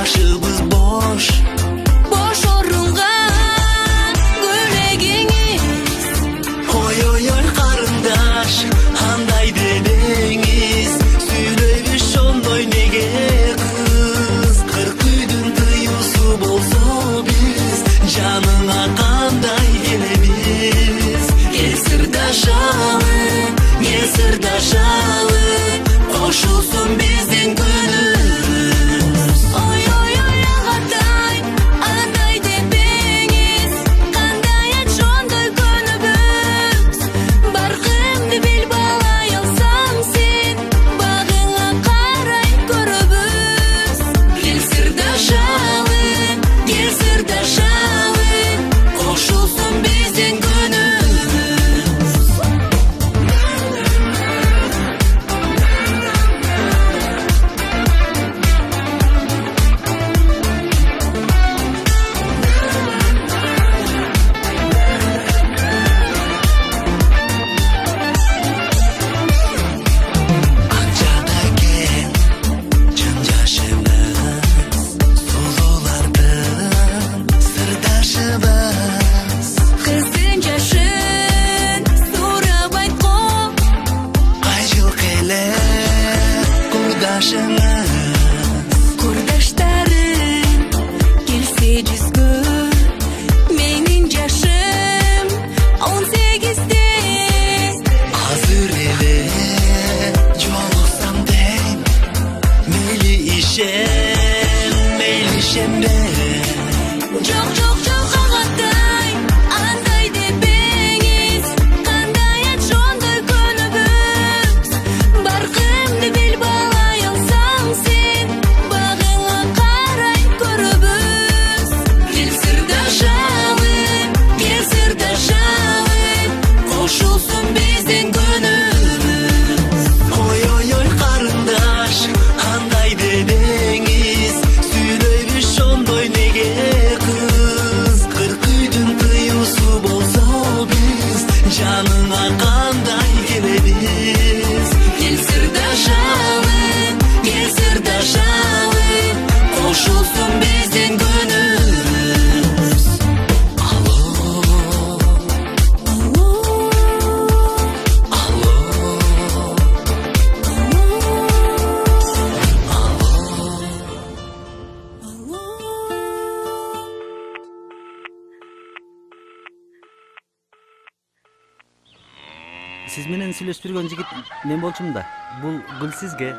Başımız boş, boş orunga gülегиңиz. Oy oy oy qarindaş, qanday dedеңиz? Süylöymüş ondoy nege kız? 40 үйдүн тыюусу болсо биз, жаныңа кандай келебиз? Кел сырдашалы, кошулсун биздин күнүбүз. Ой ой ой агатай, андай депеңиз, кандай ачондой көнүбүз. Баркымды бил балай алсаң сен, багыңа карай көрөбүз. Кел сырдашалы, кошулсун биздин күнүбүз. Акчада кел, жан жашыбыз, сулуулардын сырдашыбыз. Кыздын жашын сурабай ком, кай жыл келет курдашыңыз. Курдаштарым келсе жүзгө, менин жашым 18-те. Азыр эле жолуксам дейм, мейли ишенбе. Жок жок жок агатай, андай депеңиз, кандай ачондой көнүбүз. Баркымды бил балай алсаң сен, багыңа карай көрөбүз. Кел сырдашалы, кошулсун биздин күнүбүз. Ой ой ой карындаш, андай dedеңиз? Сүйлөйбүш ондой неге кыз? 40 үйдүн тыюусу болсо биз, жаныңа кандай келебиз? Кел сырдашалы, кошулсун биздин күнүбүз. Алло, алло, алло, алло. Siz менен сүйлөшүп жүргөн жигит мен болчумун да. Бул гүл сизге.